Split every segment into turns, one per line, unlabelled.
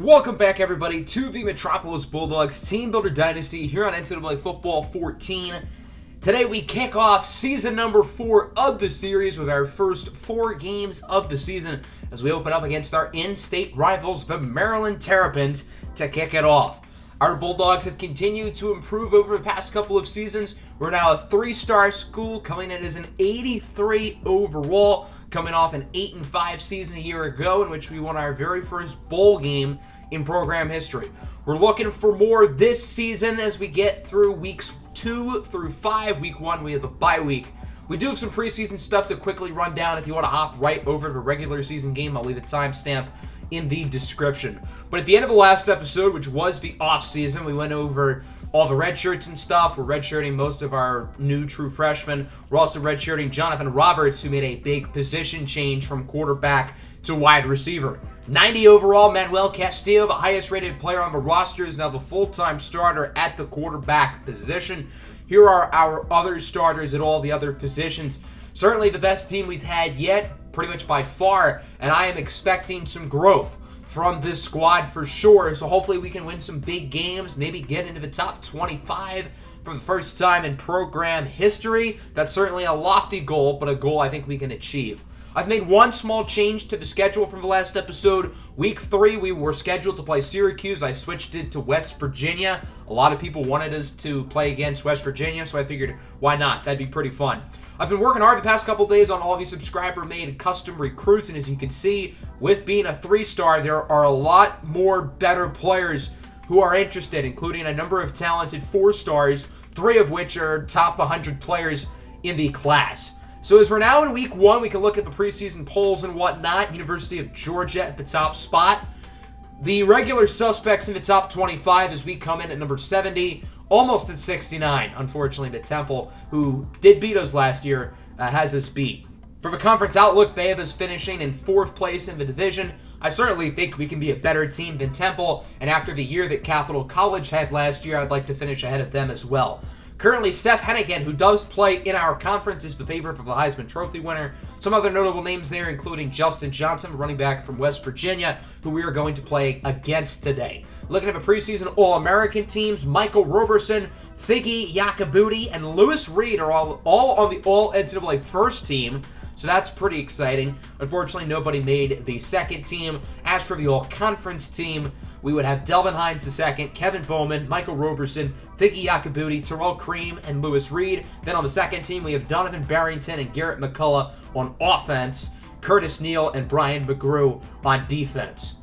Welcome back, everybody, to the Metropolis Bulldogs Teambuilder Dynasty here on NCAA Football 14. Today we kick off season number 4 of the series with our first 4 games of the season as we open up against our in-state rivals, the Maryland Terrapins, to kick it off. Our Bulldogs have continued to improve over the past couple of seasons. We're now a 3-star school, coming in as an 83 overall, coming off an 8-5 season a year ago in which we won our very first bowl game in program history. We're looking for more this season as we get through weeks 2 through 5. Week 1, we have a bye week. We do have some preseason stuff to quickly run down. If you want to hop right over to the regular season game, I'll leave a timestamp in the description. But at the end of the last episode, which was the off season, we went over all the red shirts and stuff. We're redshirting most of our new true freshmen. We're also redshirting Jonathan Roberts, who made a big position change from quarterback to wide receiver. 90 overall, Manuel Castillo, the highest rated player on the roster, is now the full-time starter at the quarterback position. Here are our other starters at all the other positions. Certainly the best team we've had yet, pretty much by far, and I am expecting some growth from this squad for sure. So hopefully we can win some big games, maybe get into the top 25 for the first time in program history. That's certainly a lofty goal, but a goal I think we can achieve. I've made one small change to the schedule from the last episode. Week 3, we were scheduled to play Syracuse. I switched it to West Virginia. A lot of people wanted us to play against West Virginia, so I figured, why not? That'd be pretty fun. I've been working hard the past couple days on all these subscriber-made custom recruits, and as you can see, with being a 3-star, there are a lot more better players who are interested, including a number of talented 4-stars, 3 of which are top 100 players in the class. So as we're now in week 1, we can look at the preseason polls and whatnot. University of Georgia at the top spot. The regular suspects in the top 25 as we come in at number 70, almost at 69. Unfortunately, the Temple, who did beat us last year, has us beat. For the conference outlook, they have us finishing in 4th place in the division. I certainly think we can be a better team than Temple, and after the year that Capital College had last year, I'd like to finish ahead of them as well. Currently, Seth Hennigan, who does play in our conference, is the favorite for the Heisman Trophy winner. Some other notable names there, including Justin Johnson, running back from West Virginia, who we are going to play against today. Looking at the preseason All-American teams, Michael Roberson, Figgy Yakabuti, and Lewis Reed are all on the All-NCAA first team, so that's pretty exciting. Unfortunately, nobody made the second team. As for the All-Conference team, we would have Delvin Hines II, Kevin Bowman, Michael Roberson, Figgy Yakabuti, Terrell Cream, and Lewis Reed. Then on the second team, we have Donovan Barrington and Garrett McCullough on offense, Curtis Neal and Brian McGrew on defense.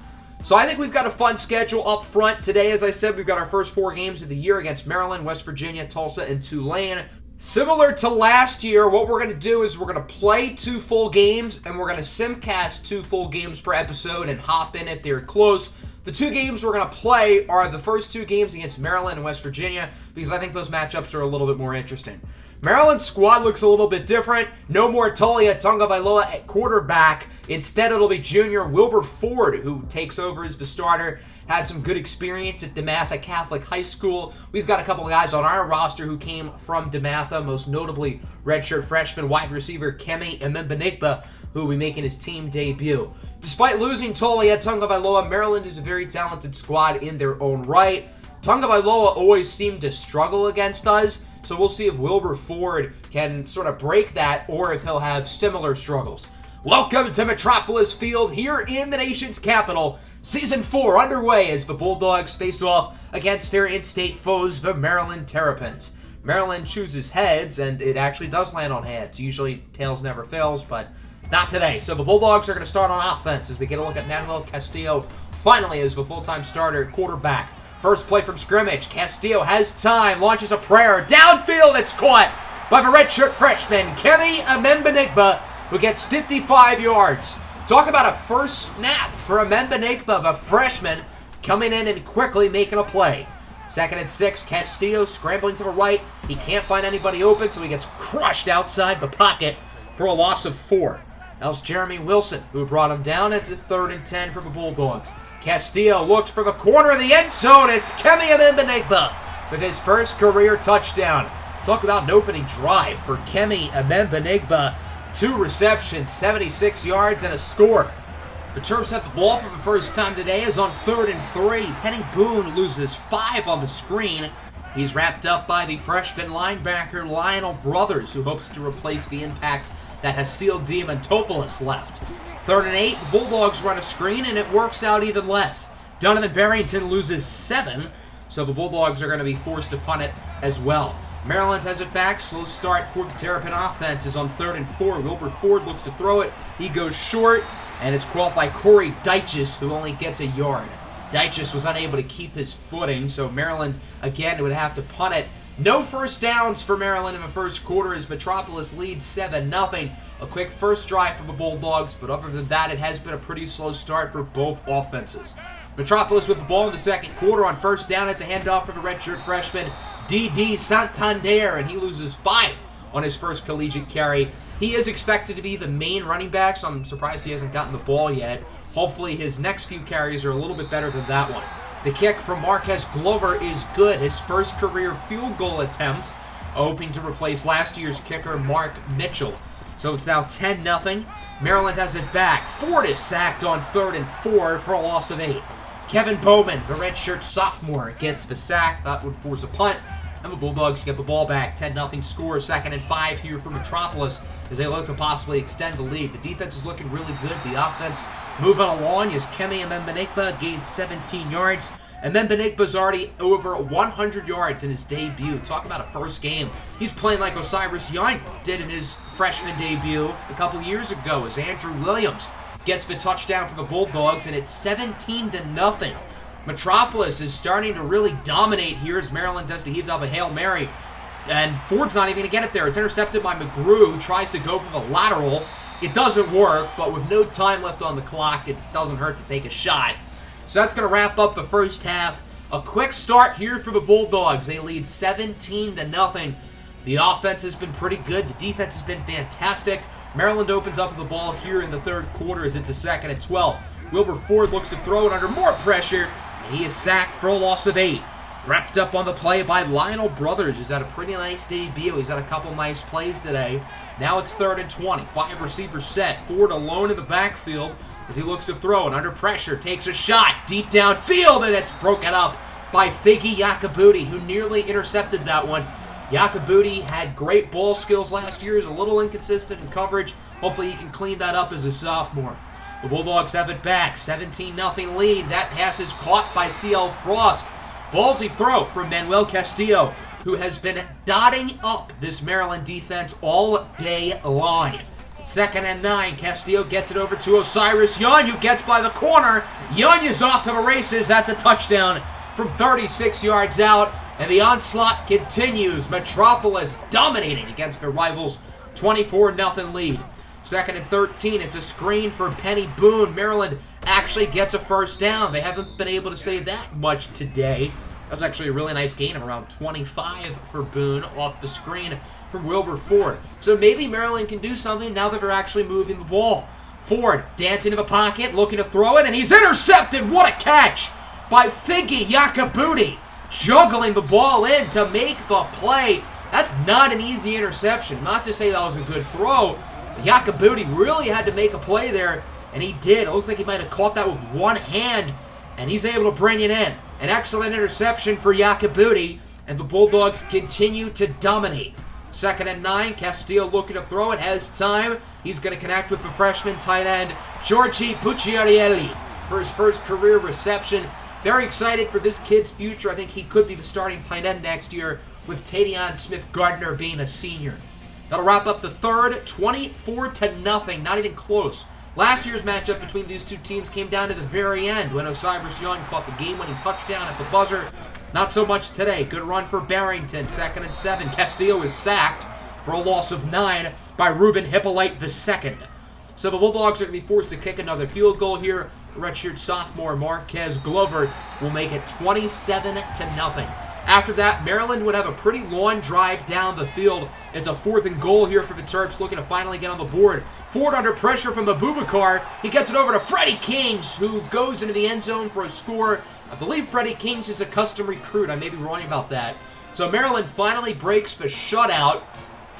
So I think we've got a fun schedule up front. Today, as I said, we've got our first 4 games of the year against Maryland, West Virginia, Tulsa, and Tulane. Similar to last year, what we're going to do is we're going to play 2 full games, and we're going to simcast 2 full games per episode and hop in if they're close. The 2 games we're going to play are the first 2 games against Maryland and West Virginia, because I think those matchups are a little bit more interesting. Maryland's squad looks a little bit different. No more Talia Tungavailoa at quarterback. Instead, it'll be junior Wilbur Ford, who takes over as the starter. Had some good experience at DeMatha Catholic High School. We've got a couple of guys on our roster who came from DeMatha, most notably redshirt freshman wide receiver Kemi Emembenigba, who will be making his team debut. Despite losing Talia Tungavailoa, Maryland is a very talented squad in their own right. Tungavailoa always seemed to struggle against us, so we'll see if Wilbur Ford can sort of break that or if he'll have similar struggles. Welcome to Metropolis Field here in the nation's capital. Season 4 underway as the Bulldogs face off against their in-state foes, the Maryland Terrapins. Maryland chooses heads, and it actually does land on heads. Usually tails never fails, but not today. So the Bulldogs are going to start on offense as we get a look at Manuel Castillo finally as the full-time starter at quarterback. First play from scrimmage. Castillo has time, launches a prayer. Downfield, it's caught by the redshirt freshman, Kemi Emembenigba, who gets 55 yards. Talk about a first snap for Emembenigba, the freshman, coming in and quickly making a play. 2nd and 6, Castillo scrambling to the right. He can't find anybody open, so he gets crushed outside the pocket for a loss of 4. That was Jeremy Wilson who brought him down. It's 3rd and 10 for the Bulldogs. Castillo looks for the corner of the end zone. It's Kemi Emembenigba with his first career touchdown. Talk about an opening drive for Kemi Emembenigba. 2 receptions, 76 yards, and a score. The Terps have the ball for the first time today as on 3rd and 3. Penny Boone loses 5 on the screen. He's wrapped up by the freshman linebacker Lionel Brothers, who hopes to replace the impact that Hasil Diamantopoulos left. 3rd and 8, the Bulldogs run a screen, and it works out even less. Donovan Barrington loses 7, so the Bulldogs are going to be forced to punt it as well. Maryland has it back. Slow start for the Terrapin offense is on 3rd and 4. Wilbur Ford looks to throw it. He goes short, and it's caught by Corey Dyches, who only gets a yard. Dyches was unable to keep his footing, so Maryland, again, would have to punt it. No first downs for Maryland in the first quarter as Metropolis leads 7-0. A quick first drive for the Bulldogs, but other than that, it has been a pretty slow start for both offenses. Metropolis with the ball in the second quarter. On first down, it's a handoff for the redshirt freshman D.D. Santander, and he loses 5 on his first collegiate carry. He is expected to be the main running back, so I'm surprised he hasn't gotten the ball yet. Hopefully his next few carries are a little bit better than that one. The kick from Marquez Glover is good. His first career field goal attempt, hoping to replace last year's kicker Mark Mitchell. So it's now 10-0. Maryland has it back. Ford is sacked on 3rd and 4 for a loss of 8. Kevin Bowman, the redshirt sophomore, gets the sack. That would force a punt. And the Bulldogs get the ball back. 10-0 score. 2nd and 5 here for Metropolis as they look to possibly extend the lead. The defense is looking really good. The offense moving along as Kemi Mbembenigba gains 17 yards. And then Benigba's already over 100 yards in his debut. Talk about a first game. He's playing like Osiris Young did in his freshman debut a couple years ago as Andrew Williams gets the touchdown for the Bulldogs, and it's 17-0. Metropolis is starting to really dominate here as Maryland does to heave up a Hail Mary. And Ford's not even going to get it there. It's intercepted by McGrew, who tries to go for the lateral. It doesn't work, but with no time left on the clock, it doesn't hurt to take a shot. So that's going to wrap up the first half. A quick start here for the Bulldogs. They lead 17-0. The offense has been pretty good. The defense has been fantastic. Maryland opens up the ball here in the third quarter as it's a 2nd and 12. Wilbur Ford looks to throw it under more pressure, and he is sacked for a loss of 8. Wrapped up on the play by Lionel Brothers. He's had a pretty nice debut. He's had a couple nice plays today. Now it's 3rd and 20. 5 receivers set. Ford alone in the backfield as he looks to throw it under pressure. Takes a shot deep downfield, and it's broken up by Figgy Yakabuti, who nearly intercepted that one. Yakabuti had great ball skills last year. He's a little inconsistent in coverage. Hopefully he can clean that up as a sophomore. The Bulldogs have it back. 17-0 lead. That pass is caught by C.L. Frost. Ballsy throw from Manuel Castillo, who has been dotting up this Maryland defense all day long. 2nd and 9. Castillo gets it over to Osiris Young, who gets by the corner. Young is off to the races. That's a touchdown from 36 yards out. And the onslaught continues. Metropolis dominating against their rivals. 24-0 lead. 2nd and 13. It's a screen for Penny Boone. Maryland actually gets a first down. They haven't been able to say that much today. That's actually a really nice gain of around 25 for Boone off the screen from Wilbur Ford. So maybe Maryland can do something now that they're actually moving the ball. Ford dancing in the pocket, looking to throw it, and he's intercepted. What a catch by Figgy Yakabuti. Juggling the ball in to make the play. That's not an easy interception. Not to say that was a good throw. Yakabuti really had to make a play there, and he did. It looks like he might have caught that with one hand, and he's able to bring it in. An excellent interception for Yakabuti, and the Bulldogs continue to dominate. 2nd and 9. Castillo looking to throw it. Has time. He's going to connect with the freshman tight end, Giorgi Bucciarelli, for his first career reception. Very excited for this kid's future. I think he could be the starting tight end next year, with Tadion Smith-Gardner being a senior. That'll wrap up the third, 24-0, not even close. Last year's matchup between these two teams came down to the very end when Osiris Young caught the game-winning touchdown at the buzzer. Not so much today. Good run for Barrington, 2nd and 7. Castillo is sacked for a loss of 9 by Ruben Hippolyte II. So the Bulldogs are going to be forced to kick another field goal here. Redshirt sophomore Marquez Glover will make it 27-0. After that, Maryland would have a pretty long drive down the field. It's a 4th and goal here for the Terps, looking to finally get on the board. Ford under pressure from Abubakar. He gets it over to Freddie Kings, who goes into the end zone for a score. I believe Freddie Kings is a custom recruit. I may be wrong about that. So Maryland finally breaks the shutout.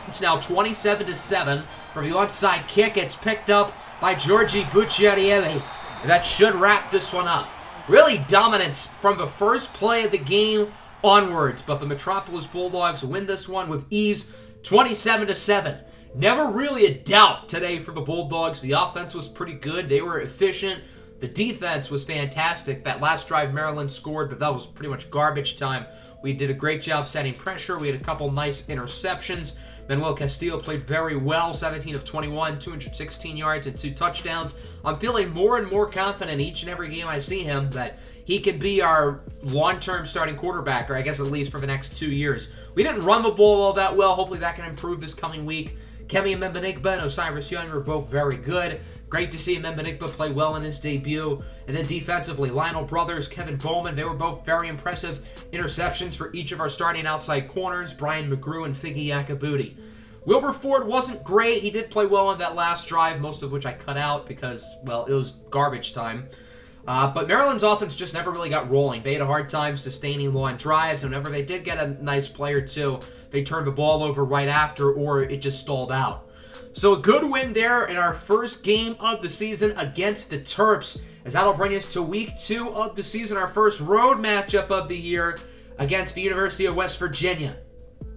It's now 27-7. For the onside kick, it's picked up by Giorgi Bucciarelli. And that should wrap this one up. Really dominance from the first play of the game onwards, but the Metropolis Bulldogs win this one with ease, 27-7. Never really a doubt today for the Bulldogs. The offense was pretty good. They were efficient. The defense was fantastic. That last drive, Maryland scored, but that was pretty much garbage time. We did a great job setting pressure. We had a couple nice interceptions. Manuel Castillo played very well, 17 of 21, 216 yards and 2 touchdowns. I'm feeling more and more confident each and every game I see him that he can be our long-term starting quarterback, or I guess at least for the next 2 years. We didn't run the ball all that well. Hopefully that can improve this coming week. Kemi Membenigba and Osiris Young were both very good. Great to see Membenigba play well in his debut. And then defensively, Lionel Brothers, Kevin Bowman, they were both very impressive interceptions for each of our starting outside corners, Brian McGrew and Figgy Yakabuti. Wilbur Ford wasn't great. He did play well on that last drive, most of which I cut out because, well, it was garbage time. But Maryland's offense just never really got rolling. They had a hard time sustaining long drives. Whenever they did get a nice play or two, they turned the ball over right after, or it just stalled out. So a good win there in our first game of the season against the Terps, as that'll bring us to week 2 of the season, our first road matchup of the year against the University of West Virginia.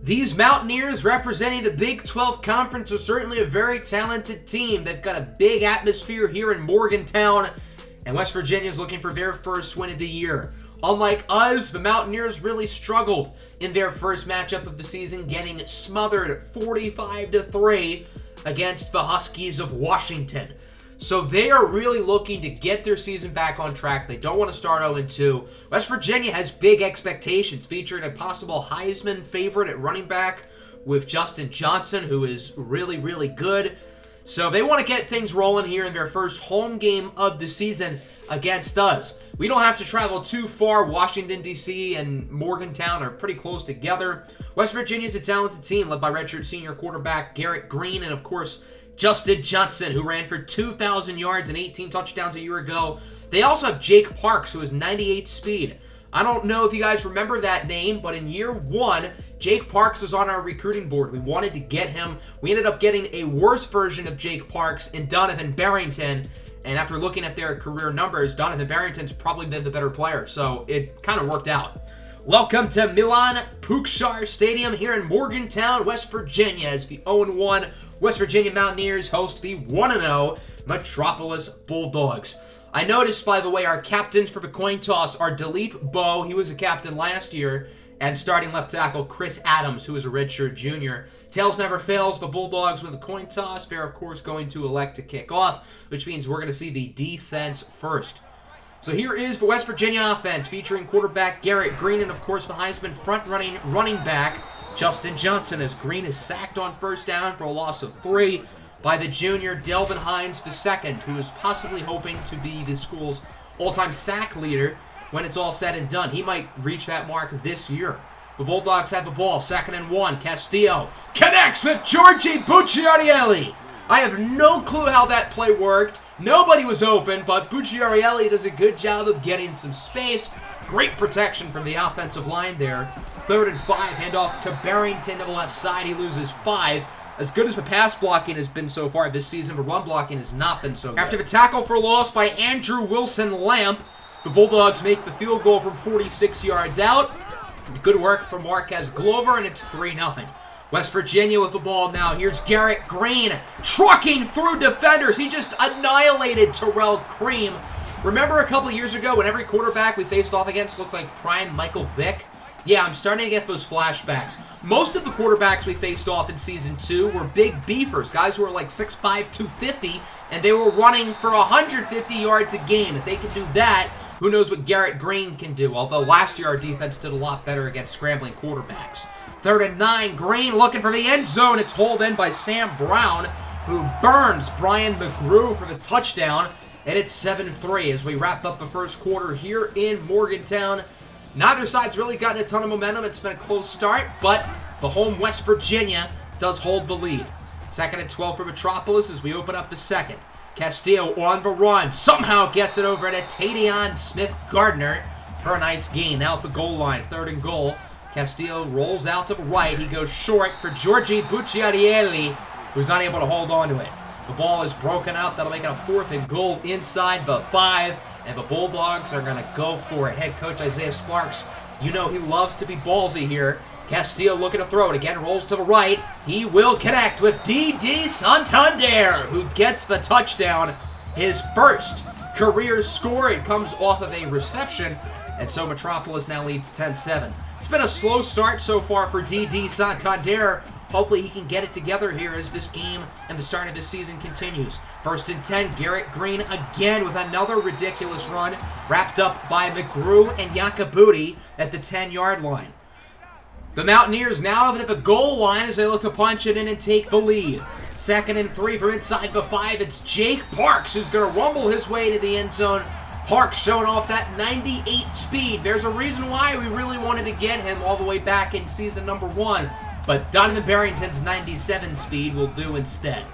These Mountaineers, representing the Big 12 Conference, are certainly a very talented team. They've got a big atmosphere here in Morgantown, and West Virginia is looking for their first win of the year. Unlike us, the Mountaineers really struggled in their first matchup of the season, getting smothered 45-3 against the Huskies of Washington. So they are really looking to get their season back on track. They don't want to start 0-2. West Virginia has big expectations, featuring a possible Heisman favorite at running back with Justin Johnson, who is really, really good. So they want to get things rolling here in their first home game of the season against us. We don't have to travel too far. Washington, D.C. and Morgantown are pretty close together. West Virginia is a talented team led by redshirt senior quarterback Garrett Green and, of course, Justin Johnson, who ran for 2,000 yards and 18 touchdowns a year ago. They also have Jake Parks, who is 98 speed. I don't know if you guys remember that name, but in year 1, Jake Parks was on our recruiting board. We wanted to get him. We ended up getting a worse version of Jake Parks in Donovan Barrington. And after looking at their career numbers, Donovan Barrington's probably been the better player. So it kind of worked out. Welcome to Milan Pukshar Stadium here in Morgantown, West Virginia, as the 0-1 West Virginia Mountaineers host the 1-0 Metropolis Bulldogs. I noticed, by the way, our captains for the coin toss are Dilip Bowe, he was a captain last year, and starting left tackle Chris Adams, who is a redshirt junior. Tails never fails. The Bulldogs with a coin toss. They're, of course, going to elect to kick off, which means we're going to see the defense first. So here is the West Virginia offense, featuring quarterback Garrett Green and, of course, the Heisman front-running running back Justin Johnson, as Green is sacked on first down for a loss of 3 by the junior Delvin Hines II, who is possibly hoping to be the school's all-time sack leader when it's all said and done. He might reach that mark this year. The Bulldogs have the ball, 2nd and 1. Castillo connects with Giorgi Bucciarelli. I have no clue how that play worked. Nobody was open, but Bucciarelli does a good job of getting some space. Great protection from the offensive line there. 3rd and 5, handoff to Barrington to the left side. He loses 5. As good as the pass blocking has been so far this season, the run blocking has not been so good. After the tackle for loss by Andrew Wilson-Lamp, the Bulldogs make the field goal from 46 yards out. Good work from Marquez Glover, and it's 3-0. West Virginia with the ball now. Here's Garrett Green trucking through defenders. He just annihilated Terrell Cream. Remember a couple years ago when every quarterback we faced off against looked like prime Michael Vick? Yeah, I'm starting to get those flashbacks. Most of the quarterbacks we faced off in Season 2 were big beefers, guys who were like 6'5", 250, and they were running for 150 yards a game. If they can do that, who knows what Garrett Green can do, although last year our defense did a lot better against scrambling quarterbacks. 3rd and 9, Green looking for the end zone. It's hauled in by Sam Brown, who burns Brian McGrew for the touchdown, and it's 7-3 as we wrap up the first quarter here in Morgantown. Neither side's really gotten a ton of momentum. It's been a close start, but the home West Virginia does hold the lead. 2nd and 12 for Metropolis as we open up the second. Castillo on the run. Somehow gets it over to Tadion Smith-Gardner for a nice gain. Now at the goal line, 3rd and goal. Castillo rolls out to the right. He goes short for Giorgi Bucciarelli, who's unable to hold on to it. The The ball is broken up. That'll make it a 4th and goal inside the 5. And the Bulldogs are going to go for it. Head coach Isaiah Sparks, you know he loves to be ballsy here. Castillo looking to throw it. Again, rolls to the right. He will connect with D.D. Santander, who gets the touchdown. His first career score. It comes off of a reception. And so Metropolis now leads 10-7. It's been a slow start so far for D.D. Santander. Hopefully he can get it together here as this game and the start of this season continues. 1st and 10, Garrett Green again with another ridiculous run, wrapped up by McGrew and Yakabuti at the 10-yard line. The Mountaineers now at the goal line as they look to punch it in and take the lead. 2nd and 3 from inside the 5. It's Jake Parks who's going to rumble his way to the end zone. Parks showing off that 98 speed. There's a reason why we really wanted to get him all the way back in season number 1. But Donovan Barrington's 97 speed will do instead.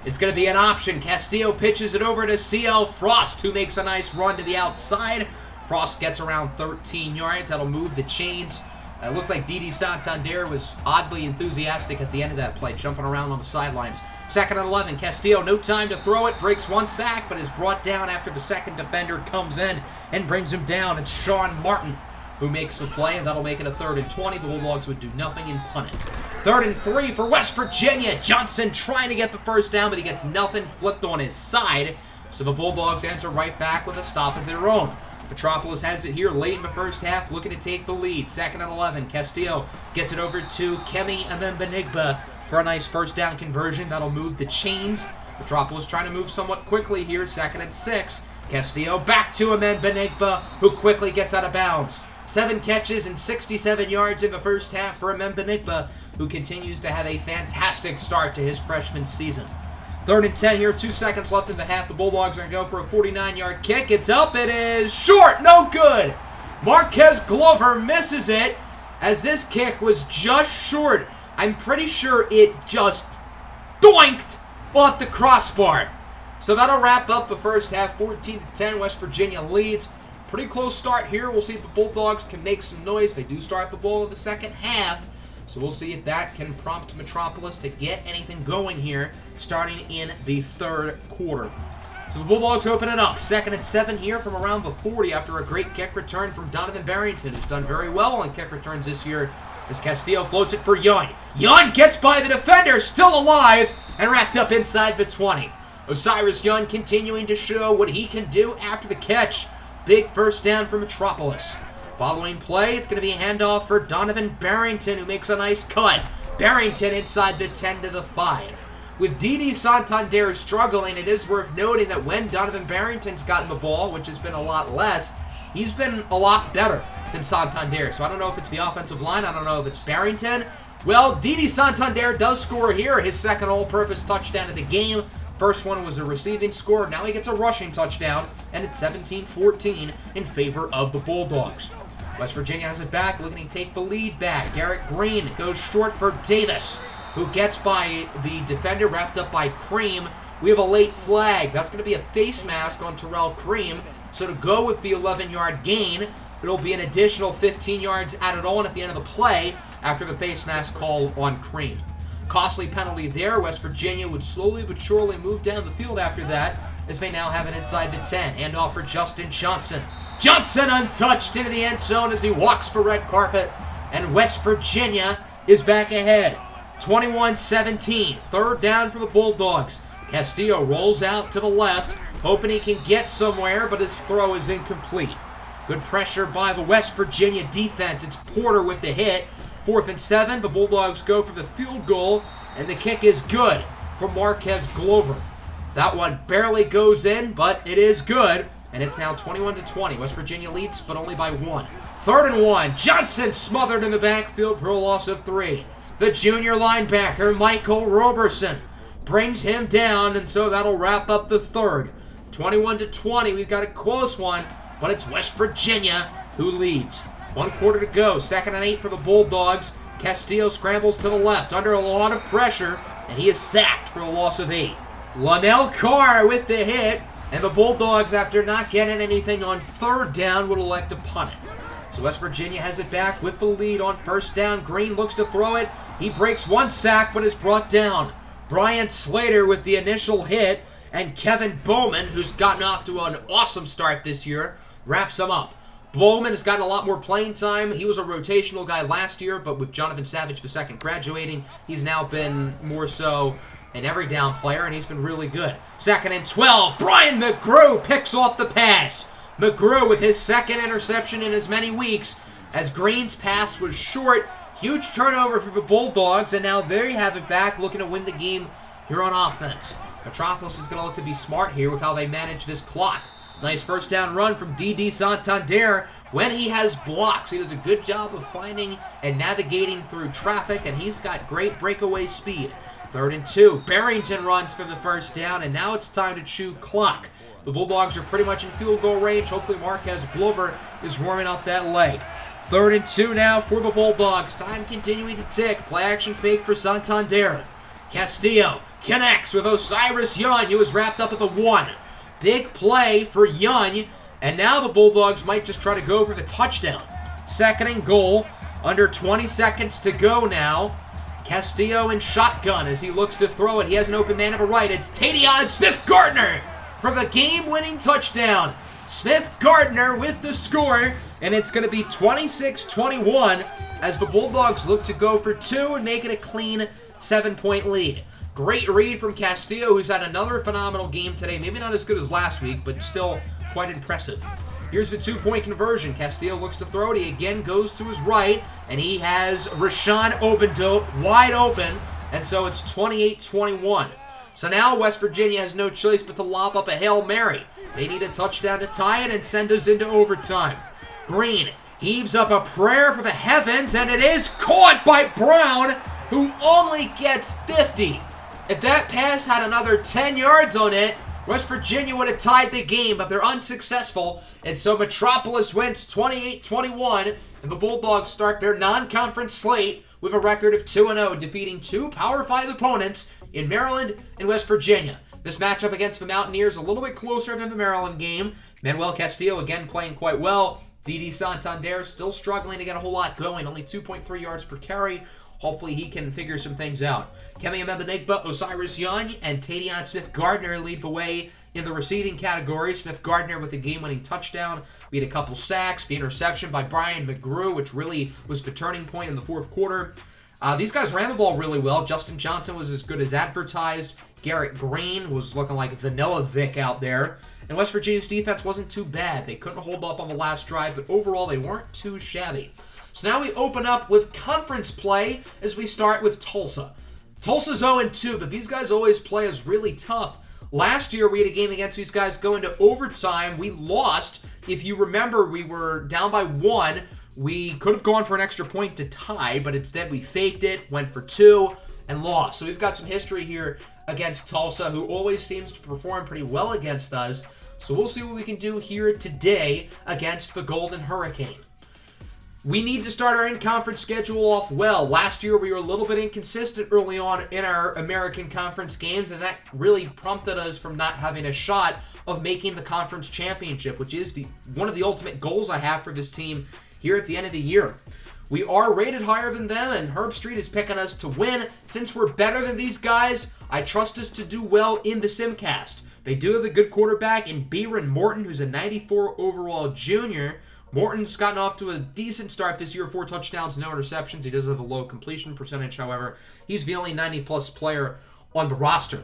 It's going to be an option. Castillo pitches it over to C.L. Frost, who makes a nice run to the outside. Frost gets around 13 yards. That'll move the chains. It looked like D.D. Santander was oddly enthusiastic at the end of that play, jumping around on the sidelines. 2nd and 11. Castillo, no time to throw it. Breaks one sack, but is brought down after the second defender comes in and brings him down. It's Sean Martin who makes the play, and that'll make it a 3rd and 20. The Bulldogs would do nothing and punt it. 3rd and 3 for West Virginia. Johnson trying to get the first down, but he gets nothing, flipped on his side. So the Bulldogs answer right back with a stop of their own. Metropolis has it here late in the first half, looking to take the lead. 2nd and 11. Castillo gets it over to Kemi and then Benigba for a nice first down conversion. That'll move the chains. Metropolis trying to move somewhat quickly here. 2nd and 6. Castillo back to him and Benigba, who quickly gets out of bounds. 7 catches and 67 yards in the first half for Benigba, who continues to have a fantastic start to his freshman season. 3rd and 10 here, 2 seconds left in the half. The Bulldogs are going to go for a 49-yard kick. It's up. It is short. No good. Marquez Glover misses it as this kick was just short. I'm pretty sure it just doinked off the crossbar. So that'll wrap up the first half. 14-10, West Virginia leads. Pretty close start here. We'll see if the Bulldogs can make some noise. They do start the ball in the second half. So we'll see if that can prompt Metropolis to get anything going here starting in the 3rd quarter. So the Bulldogs open it up. 2nd and 7 here from around the 40 after a great kick return from Donovan Barrington, who's done very well on kick returns this year as Castillo floats it for Young. Young gets by the defender, still alive, and wrapped up inside the 20. Osiris Young continuing to show what he can do after the catch. Big first down for Metropolis. Following play, it's going to be a handoff for Donovan Barrington, who makes a nice cut. Barrington inside the 10 to the 5. With D.D. Santander struggling, it is worth noting that when Donovan Barrington's gotten the ball, which has been a lot less, he's been a lot better than Santander. So I don't know if it's the offensive line. I don't know if it's Barrington. Well, D.D. Santander does score here, his 2nd all-purpose touchdown of the game. First one was a receiving score. Now he gets a rushing touchdown, and it's 17-14 in favor of the Bulldogs. West Virginia has it back, looking to take the lead back. Garrett Green goes short for Davis, who gets by the defender, wrapped up by Cream. We have a late flag. That's going to be a face mask on Terrell Cream. So to go with the 11-yard gain, it'll be an additional 15 yards added on at the end of the play after the face mask call on Cream. Costly penalty there. West Virginia would slowly but surely move down the field after that, as they now have it inside the 10. Handoff for Justin Johnson. Johnson untouched into the end zone as he walks the red carpet, and West Virginia is back ahead. 21-17, 3rd down for the Bulldogs. Castillo rolls out to the left, hoping he can get somewhere, but his throw is incomplete. Good pressure by the West Virginia defense. It's Porter with the hit. 4th and 7, the Bulldogs go for the field goal, and the kick is good for Marquez Glover. That one barely goes in, but it is good, and it's now 21-20. West Virginia leads, but only by 1. 3rd and 1. Johnson smothered in the backfield for a loss of 3. The junior linebacker, Michael Roberson, brings him down, and so that'll wrap up the 3rd. 21-20. We've got a close one, but it's West Virginia who leads. 1 quarter to go. 2nd and 8 for the Bulldogs. Castillo scrambles to the left under a lot of pressure, and he is sacked for a loss of 8. Lonnell Carr with the hit, and the Bulldogs, after not getting anything on 3rd down, would elect to punt it. So West Virginia has it back with the lead on 1st down. Green looks to throw it. He breaks one sack, but is brought down. Brian Slater with the initial hit, and Kevin Bowman, who's gotten off to an awesome start this year, wraps them up. Bowman has gotten a lot more playing time. He was a rotational guy last year, but with Jonathan Savage II graduating, he's now been more so an every down player, and he's been really good. 2nd and 12, Brian McGrew picks off the pass. McGrew with his second interception in as many weeks, as Green's pass was short. Huge turnover for the Bulldogs, and now there you have it back, looking to win the game here on offense. Metropolis is going to look to be smart here with how they manage this clock. Nice first down run from D.D. Santander when he has blocks. He does a good job of finding and navigating through traffic, and he's got great breakaway speed. 3rd and 2. Barrington runs for the first down, and now it's time to chew clock. The Bulldogs are pretty much in field goal range. Hopefully Marquez Glover is warming up that leg. 3rd and 2 now for the Bulldogs. Time continuing to tick. Play action fake for Santander. Castillo connects with Osiris Young, who is wrapped up at the 1. Big play for Young, and now the Bulldogs might just try to go for the touchdown. 2nd and goal, under 20 seconds to go now. Castillo in shotgun as he looks to throw it. He has an open man to the right. It's Tavion Smith-Gardner for the game-winning touchdown. Smith-Gardner with the score, and it's going to be 26-21 as the Bulldogs look to go for 2 and make it a clean 7-point lead. Great read from Castillo, who's had another phenomenal game today. Maybe not as good as last week, but still quite impressive. Here's the 2-point conversion. Castillo looks to throw it. He again goes to his right, and he has Rashawn Obendote wide open, and so it's 28-21. So now West Virginia has no choice but to lob up a Hail Mary. They need a touchdown to tie it and send us into overtime. Green heaves up a prayer for the heavens, and it is caught by Brown, who only gets 50. If that pass had another 10 yards on it, West Virginia would have tied the game, but they're unsuccessful, and so Metropolis wins 28-21, and the Bulldogs start their non-conference slate with a record of 2-0, defeating 2 Power 5 opponents in Maryland and West Virginia. This matchup against the Mountaineers a little bit closer than the Maryland game. Manuel Castillo again playing quite well. D.D. Santander still struggling to get a whole lot going, only 2.3 yards per carry. Hopefully he can figure some things out. Kemi Amedonigba, Osiris Young, and Tavion Smith-Gardner lead the way in the receiving category. Smith-Gardner with the game-winning touchdown. We had a couple sacks, the interception by Brian McGrew, which really was the turning point in the 4th quarter. These guys ran the ball really well. Justin Johnson was as good as advertised. Garrett Green was looking like Vanilla Vic out there. And West Virginia's defense wasn't too bad. They couldn't hold up on the last drive, but overall they weren't too shabby. So now we open up with conference play as we start with Tulsa. Tulsa's 0-2, but these guys always play as really tough. Last year we had a game against these guys going to overtime. We lost. If you remember, we were down by 1. We could have gone for an extra point to tie, but instead we faked it, went for 2, and lost. So we've got some history here against Tulsa, who always seems to perform pretty well against us. So we'll see what we can do here today against the Golden Hurricane. We need to start our in-conference schedule off well. Last year, we were a little bit inconsistent early on in our American Conference games, and that really prompted us from not having a shot of making the conference championship, which is one of the ultimate goals I have for this team here at the end of the year. We are rated higher than them, and Herb Street is picking us to win. Since we're better than these guys, I trust us to do well in the Simcast. They do have a good quarterback in Byron Morton, who's a 94 overall junior. Morton's gotten off to a decent start this year, 4 touchdowns, no interceptions. He does have a low completion percentage, however. He's the only 90-plus player on the roster.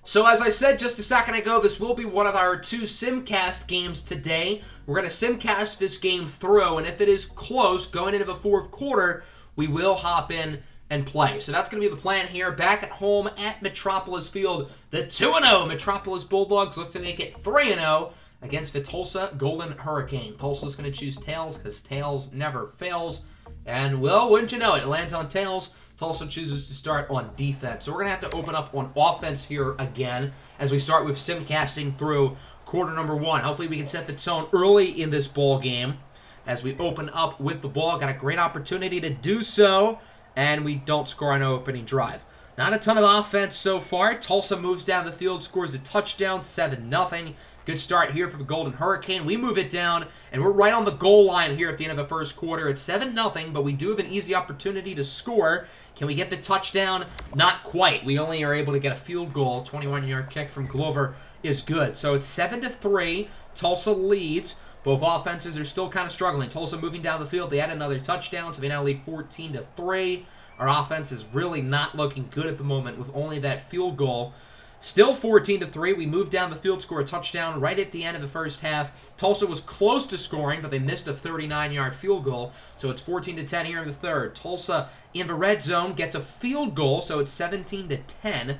So as I said just a second ago, this will be one of our 2 Simcast games today. We're going to Simcast this game through, and if it is close, going into the 4th quarter, we will hop in and play. So that's going to be the plan here. Back at home at Metropolis Field, the 2-0 Metropolis Bulldogs look to make it 3-0 against the Tulsa Golden Hurricane. Tulsa's going to choose tails because tails never fails. And, well, wouldn't you know it, lands on tails. Tulsa chooses to start on defense. So we're going to have to open up on offense here again as we start with simcasting through quarter number 1. Hopefully we can set the tone early in this ball game as we open up with the ball. Got a great opportunity to do so, and we don't score on an opening drive. Not a ton of offense so far. Tulsa moves down the field, scores a touchdown, 7-0. Good start here for the Golden Hurricane. We move it down, and we're right on the goal line here at the end of the first quarter. It's 7-0, but we do have an easy opportunity to score. Can we get the touchdown? Not quite. We only are able to get a field goal. 21-yard kick from Glover is good. So it's 7-3. Tulsa leads. Both offenses are still kind of struggling. Tulsa moving down the field. They had another touchdown, so they now lead 14-3. Our offense is really not looking good at the moment with only that field goal. Still 14-3. We moved down the field, score a touchdown right at the end of the first half. Tulsa was close to scoring, but they missed a 39-yard field goal. So it's 14-10 here in the third. Tulsa in the red zone gets a field goal, so it's 17-10.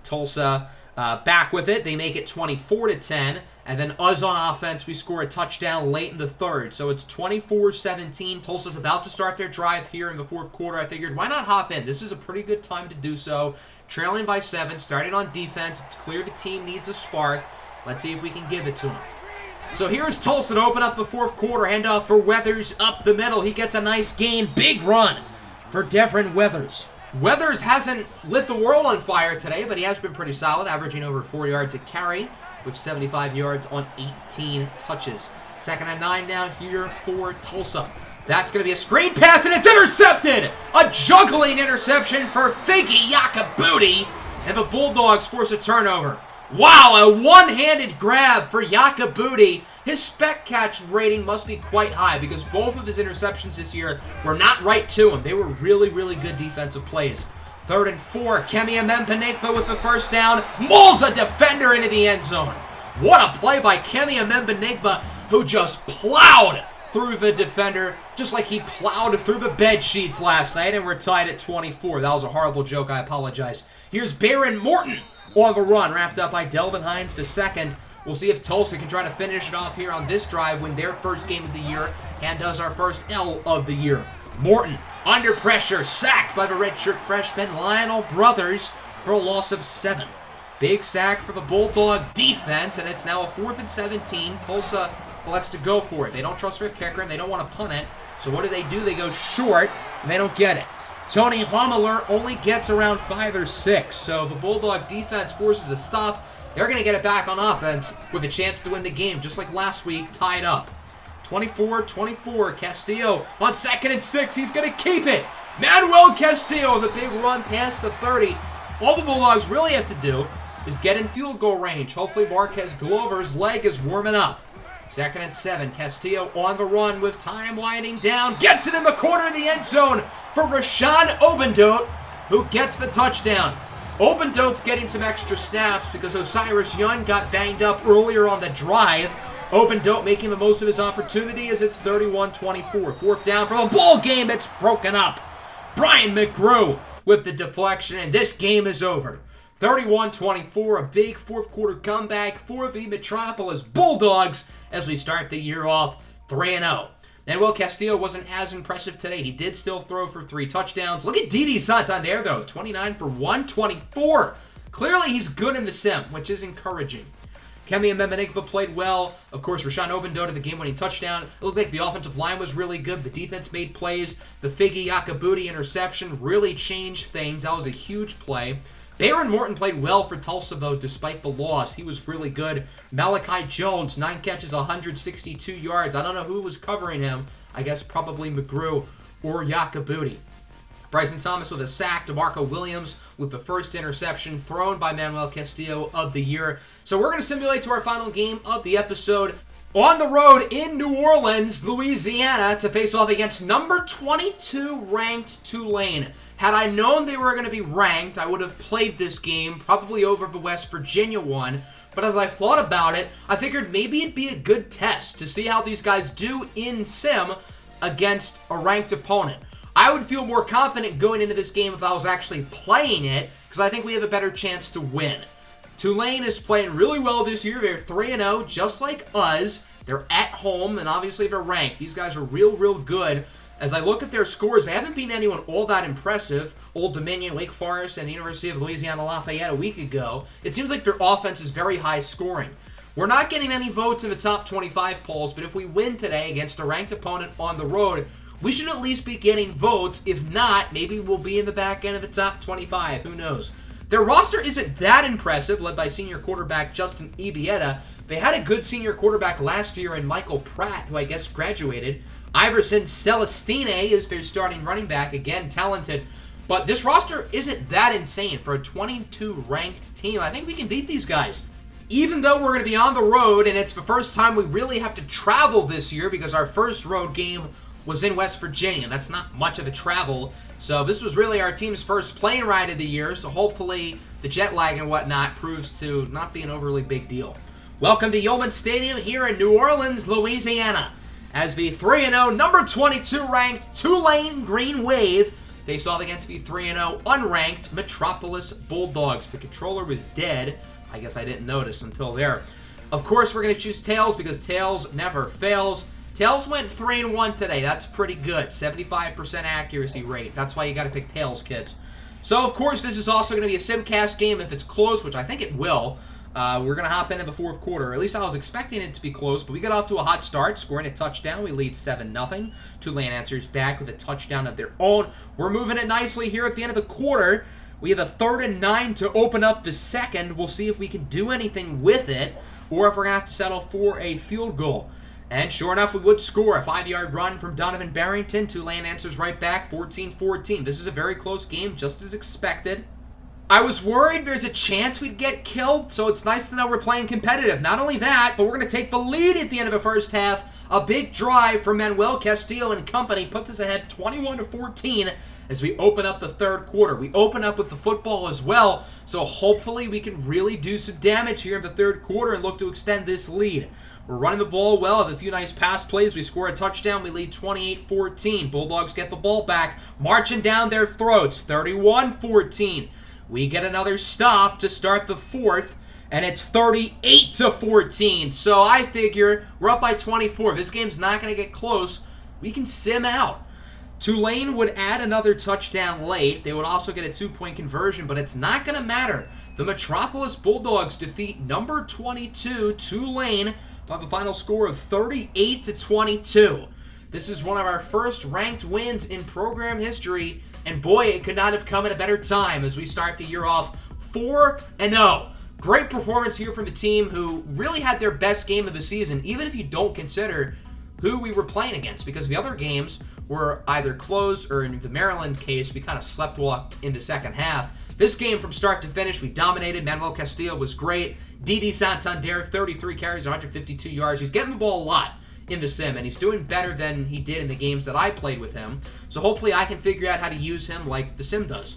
Tulsa back with it. They make it 24-10. And then us on offense, we score a touchdown late in the third. So it's 24-17. Tulsa's about to start their drive here in the fourth quarter. I figured, why not hop in? This is a pretty good time to do so. Trailing by 7, starting on defense. It's clear the team needs a spark. Let's see if we can give it to them. So here's Tulsa to open up the fourth quarter. Handoff for Weathers up the middle. He gets a nice gain. Big run for Devin Weathers. Weathers hasn't lit the world on fire today, but he has been pretty solid, averaging over 4 yards a carry with 75 yards on 18 touches. 2nd and 9 now here for Tulsa. That's going to be a screen pass, and it's intercepted! A juggling interception for Figgy Yakabuti, and the Bulldogs force a turnover. Wow, a one-handed grab for Yakabuti. His spec catch rating must be quite high because both of his interceptions this year were not right to him. They were really, really good defensive plays. 3rd and 4, Kemi Amembanekba with the first down. Mauls a defender into the end zone. What a play by Kemi Amembanekba, who just plowed through the defender, just like he plowed through the bed sheets last night, and we're tied at 24. That was a horrible joke. I apologize. Here's Baron Morton on the run, wrapped up by Delvin Hines II. We'll see if Tulsa can try to finish it off here on this drive, win their first game of the year, and does our first L of the year. Morton, under pressure, sacked by the redshirt freshman Lionel Brothers for a loss of 7. Big sack for the Bulldog defense, and it's now a 4th and 17. Tulsa elects to go for it. They don't trust their kicker, and they don't want to punt it. So what do? They go short, and they don't get it. Tony Homeler only gets around 5 or 6, so the Bulldog defense forces a stop. They're going to get it back on offense with a chance to win the game, just like last week, tied up. 24-24, Castillo on 2nd and 6. He's going to keep it. Manuel Castillo with a big run past the 30. All the Bulldogs really have to do is get in field goal range. Hopefully Marquez Glover's leg is warming up. 2nd and 7, Castillo on the run with time winding down. Gets it in the corner of the end zone for Rashawn Obendote, who gets the touchdown. Obendote's getting some extra snaps because Osiris Young got banged up earlier on the drive. Obendote making the most of his opportunity as it's 31-24. 4th down for the ball game. It's broken up. Brian McGrew with the deflection, and this game is over. 31-24, a big fourth quarter comeback for the Metropolis Bulldogs as we start the year off 3-0. Manuel Castillo wasn't as impressive today. He did still throw for 3 touchdowns. Look at Didi Santander, though. 29 for 124. Clearly, he's good in the sim, which is encouraging. Kemi Amembanekba played well. Of course, Rashawn Obendote to the game-winning touchdown. It looked like the offensive line was really good. The defense made plays. The Figgy Yakabuti interception really changed things. That was a huge play. Baron Morton played well for Tulsa, though, despite the loss. He was really good. Malachi Jones, 9 catches, 162 yards. I don't know who was covering him. I guess probably McGrew or Yakabuti. Bryson Thomas with a sack. DeMarco Williams with the first interception thrown by Manuel Castillo of the year. So we're going to simulate to our final game of the episode. On the road in New Orleans, Louisiana, to face off against number 22 ranked Tulane. Had I known they were going to be ranked, I would have played this game, probably over the West Virginia one. But as I thought about it, I figured maybe it'd be a good test to see how these guys do in sim against a ranked opponent. I would feel more confident going into this game if I was actually playing it, because I think we have a better chance to win. Tulane is playing really well this year. They're 3-0, just like us. They're at home, and obviously they're ranked. These guys are real good. As I look at their scores, they haven't beaten anyone all that impressive. Old Dominion, Wake Forest, and the University of Louisiana Lafayette a week ago. It seems like their offense is very high scoring. We're not getting any votes in the top 25 polls, but if we win today against a ranked opponent on the road, we should at least be getting votes. If not, maybe we'll be in the back end of the top 25. Who knows? Their roster isn't that impressive, led by senior quarterback Justin Ibieta. They had a good senior quarterback last year in Michael Pratt, who I guess graduated. Iverson Celestine is their starting running back, again, talented. But this roster isn't that insane for a 22-ranked team. I think we can beat these guys. Even though we're going to be on the road, and it's the first time we really have to travel this year because our first road game was in West Virginia. That's not much of a travel. So this was really our team's first plane ride of the year, so hopefully the jet lag and whatnot proves to not be an overly big deal. Welcome to Yeoman Stadium here in New Orleans, Louisiana, as the 3-0, number 22 ranked Tulane Green Wave face off against the 3-0 unranked Metropolis Bulldogs. The controller was dead. I guess I didn't notice until there. Of course, we're going to choose Tails because Tails never fails. Tails went 3-1 today. That's pretty good. 75% accuracy rate. That's why you got to pick Tails, kids. So, of course, this is also going to be a simcast game if it's close, which I think it will. We're going to hop into the fourth quarter. At least I was expecting it to be close, but we got off to a hot start, scoring a touchdown. We lead 7-0. Tulane answers back with a touchdown of their own. We're moving it nicely here at the end of the quarter. We have a 3rd and 9 to open up the second. We'll see if we can do anything with it, or if we're going to have to settle for a field goal. And sure enough, we would score. A 5-yard run from Donovan Barrington. Tulane answers right back, 14-14. This is a very close game, just as expected. I was worried there's a chance we'd get killed, so it's nice to know we're playing competitive. Not only that, but we're going to take the lead at the end of the first half. A big drive from Manuel Castillo and company puts us ahead 21-14 as we open up the third quarter. We open up with the football as well, so hopefully we can really do some damage here in the third quarter and look to extend this lead. We're running the ball well, have a few nice pass plays. We score a touchdown. We lead 28-14. Bulldogs get the ball back, marching down their throats, 31-14. We get another stop to start the fourth, and it's 38-14. So I figure we're up by 24. This game's not going to get close. We can sim out. Tulane would add another touchdown late. They would also get a 2-point conversion, but it's not going to matter. The Metropolis Bulldogs defeat number 22 Tulane by the final score of 38-22. This is one of our first ranked wins in program history, and boy, it could not have come at a better time as we start the year off 4-0. Great performance here from the team who really had their best game of the season, even if you don't consider who we were playing against, because the other games were either close, or in the Maryland case, we kind of sleptwalked in the second half. This game from start to finish, we dominated. Manuel Castillo was great. Didi Santander, 33 carries, 152 yards. He's getting the ball a lot in the sim, and he's doing better than he did in the games that I played with him. So hopefully I can figure out how to use him like the sim does.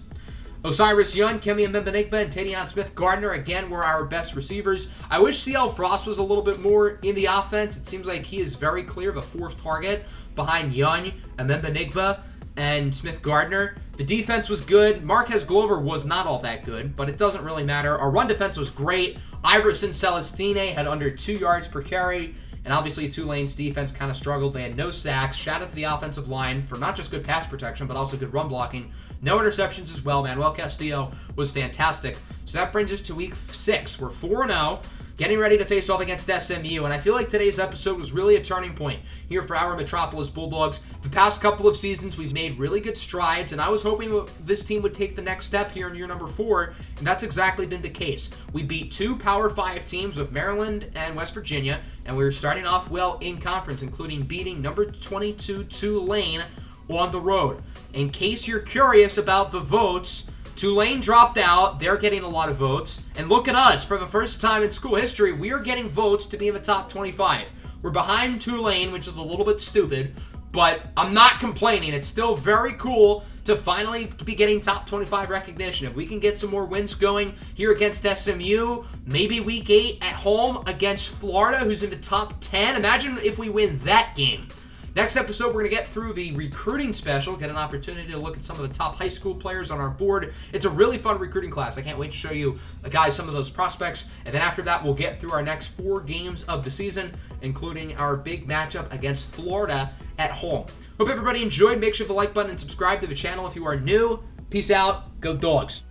Osiris Young, Kemi Mbembenigba, and Tadion Smith-Gardner, again, were our best receivers. I wish CL Frost was a little bit more in the offense. It seems like he is very clear of a fourth target behind Young, Mbembenigba, and Smith-Gardner. The defense was good. Marquez Glover was not all that good, but it doesn't really matter. Our run defense was great. Iverson Celestine had under 2 yards per carry. And obviously, Tulane's defense kind of struggled. They had no sacks. Shout out to the offensive line for not just good pass protection, but also good run blocking. No interceptions as well. Manuel Castillo was fantastic. So that brings us to week 6. We're 4-0, getting ready to face off against SMU. And I feel like today's episode was really a turning point here for our Metropolis Bulldogs. The past couple of seasons, we've made really good strides, and I was hoping this team would take the next step here in year number 4, and that's exactly been the case. We beat 2 Power 5 teams of Maryland and West Virginia, and we were starting off well in conference, including beating number 22 Tulane on the road. In case you're curious about the votes, Tulane dropped out. They're getting a lot of votes. And look at us. For the first time in school history, we are getting votes to be in the top 25. We're behind Tulane, which is a little bit stupid, but I'm not complaining. It's still very cool to finally be getting top 25 recognition. If we can get some more wins going here against SMU, maybe week 8 at home against Florida, who's in the top 10. Imagine if we win that game. Next episode, we're going to get through the recruiting special, get an opportunity to look at some of the top high school players on our board. It's a really fun recruiting class. I can't wait to show you, guys, some of those prospects. And then after that, we'll get through our next 4 games of the season, including our big matchup against Florida at home. Hope everybody enjoyed. Make sure to like button and subscribe to the channel if you are new. Peace out. Go Dogs.